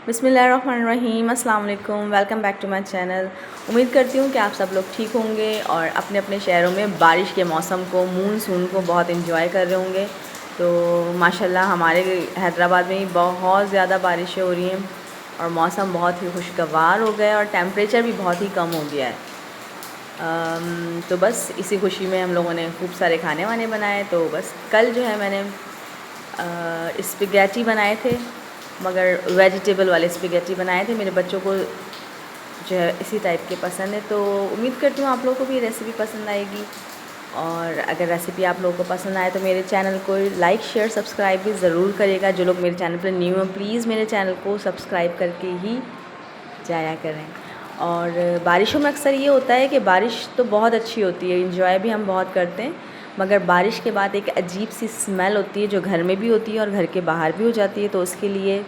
बिस्मिल्लाहिर्रहमानिर्रहीम, अस्सलाम वालेकुम, welcome back to my channel. उम्मीद करती हूँ कि आप सब लोग ठीक होंगे और अपने अपने शहरों में बारिश के मौसम को, मानसून को बहुत एंजॉय कर रहे होंगे। तो माशाल्लाह हमारे हैदराबाद में ही बहुत ज़्यादा बारिशें हो रही हैं और मौसम बहुत ही खुशगवार हो गया है और टेम्परेचर भी बहुत ही कम हो गया है। तो बस इसी खुशी में हम लोगों ने खूब सारे खाने वाने बनाए। तो बस कल जो है मैंने स्पैगेटी बनाए थे, मगर वेजिटेबल वाले स्पैगेटी बनाए थे। मेरे बच्चों को जो है इसी टाइप के पसंद है, तो उम्मीद करती हूँ आप लोगों को भी ये रेसिपी पसंद आएगी। और अगर रेसिपी आप लोगों को पसंद आए तो मेरे चैनल को लाइक शेयर सब्सक्राइब भी ज़रूर करिएगा। जो लोग मेरे चैनल पर न्यू हैं प्लीज़ मेरे चैनल को सब्सक्राइब करके ही जाया करें। और बारिशों में अक्सर ये होता है कि बारिश तो बहुत अच्छी होती है, इंजॉय भी हम बहुत करते हैं, मगर बारिश के बाद एक अजीब सी स्मेल होती है जो घर में भी होती है और घर के बाहर भी हो जाती है। तो उसके लिए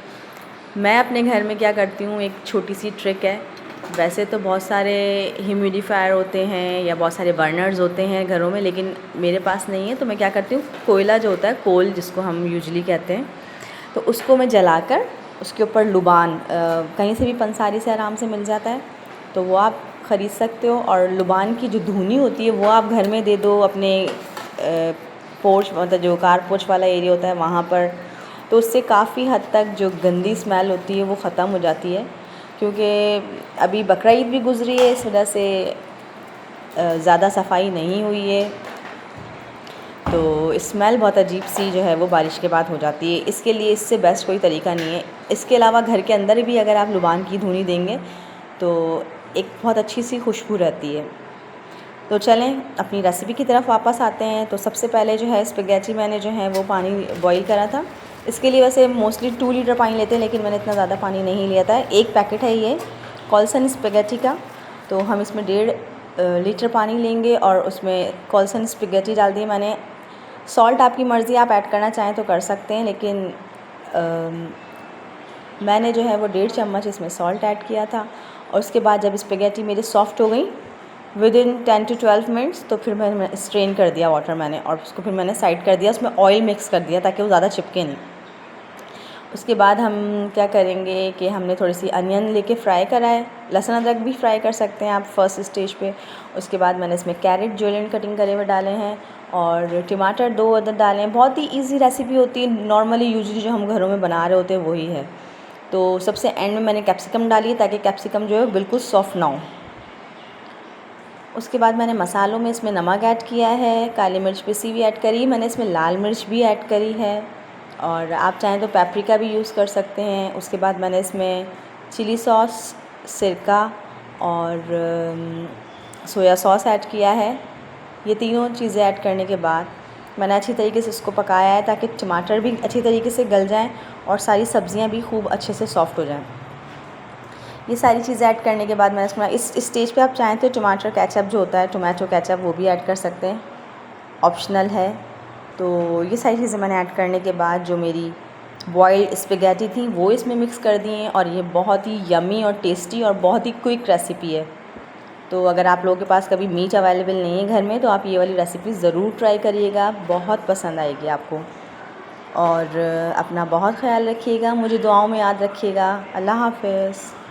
मैं अपने घर में क्या करती हूँ, एक छोटी सी ट्रिक है। वैसे तो बहुत सारे ह्यूमिडिफायर होते हैं या बहुत सारे बर्नर्स होते हैं घरों में, लेकिन मेरे पास नहीं है। तो मैं क्या करती हूँ, कोयला जो होता है, कोल जिसको हम यूजुअली कहते हैं, तो उसको मैं जलाकर उसके ऊपर लुबान कहीं से भी पंसारी से आराम से मिल जाता है, तो वो आप ख़रीद सकते हो। और लुबान की जो धुनी होती है वो आप घर में दे दो अपने पोर्च, मतलब जो कार पोर्च वाला एरिया होता है वहाँ पर। तो उससे काफ़ी हद तक जो गंदी स्मेल होती है वो ख़त्म हो जाती है। क्योंकि अभी बकरा ईद भी गुज़री है, इस वजह से ज़्यादा सफाई नहीं हुई है, तो स्मेल बहुत अजीब सी जो है वो बारिश के बाद हो जाती है। इसके लिए इससे बेस्ट कोई तरीका नहीं है। इसके अलावा घर के अंदर भी अगर आप लुबान की धुनी देंगे तो एक बहुत अच्छी सी खुशबू रहती है। तो चलें अपनी रेसिपी की तरफ वापस आते हैं। तो सबसे पहले जो है स्पैगेटी मैंने जो है वो पानी बॉईल करा था। इसके लिए वैसे मोस्टली 2 लीटर पानी लेते हैं, लेकिन मैंने इतना ज़्यादा पानी नहीं लिया था। एक पैकेट है ये कॉल्सन स्पैगेटी का, तो हम इसमें 1.5 लीटर पानी लेंगे और उसमें कॉल्सन स्पैगेटी डाल दी मैंने। सॉल्ट आपकी मर्ज़ी, आप ऐड करना चाहें तो कर सकते हैं, लेकिन मैंने जो है वो 1.5 चम्मच इसमें सॉल्ट ऐड किया था। और उसके बाद जब स्पैगेटी मेरी सॉफ़्ट हो गई विदिन 10 to 12 मिनट्स, तो फिर मैंने स्ट्रेन कर दिया वाटर मैंने, और उसको फिर मैंने साइड कर दिया। उसमें ऑयल मिक्स कर दिया ताकि वो ज़्यादा चिपके नहीं। उसके बाद हम क्या करेंगे कि हमने थोड़ी सी अनियन लेके फ्राई करा है, लहसुन अदरक भी फ्राई कर सकते हैं आप फर्स्ट स्टेज पे। उसके बाद मैंने इसमें कैरेट जुलियन कटिंग करे हुए डाले हैं और टमाटर 2 अदद डाले हैं। बहुत ही ईजी रेसिपी होती है, नॉर्मली यूजुअली जो हम घरों में बना रहे होते हैं वही है। तो सबसे एंड में मैंने कैप्सिकम डाली है ताकि कैप्सिकम जो है बिल्कुल सॉफ्ट ना हो। उसके बाद मैंने मसालों में इसमें नमक ऐड किया है, काली मिर्च पिसी हुई ऐड करी, मैंने इसमें लाल मिर्च भी ऐड करी है और आप चाहें तो पेपरिका भी यूज़ कर सकते हैं। उसके बाद मैंने इसमें चिली सॉस, सिरका और सोया सॉस ऐड किया है। ये तीनों चीज़ें ऐड करने के बाद मैंने अच्छी तरीके से इसको पकाया है ताकि टमाटर भी अच्छी तरीके से गल जाएँ और सारी सब्ज़ियाँ भी खूब अच्छे से सॉफ़्ट हो जाएँ। ये सारी चीज़ें ऐड करने के बाद मैंने इसमें इस स्टेज पे आप चाहें तो टमाटर केचप जो होता है, टोमेटो केचप, वो भी ऐड कर सकते हैं, ऑप्शनल है। तो ये सारी चीज़ें मैंने ऐड करने के बाद जो मेरी बॉइल्ड स्पैगेटी थी वो इसमें मिक्स कर दी हैं और ये बहुत ही यमी और टेस्टी और बहुत ही क्विक रेसिपी है। तो अगर आप लोगों के पास कभी मीट अवेलेबल नहीं है घर में तो आप ये वाली रेसिपी ज़रूर ट्राई करिएगा, बहुत पसंद आएगी आपको। और अपना बहुत ख्याल रखिएगा, मुझे दुआओं में याद रखिएगा। अल्लाह हाफ़िज़।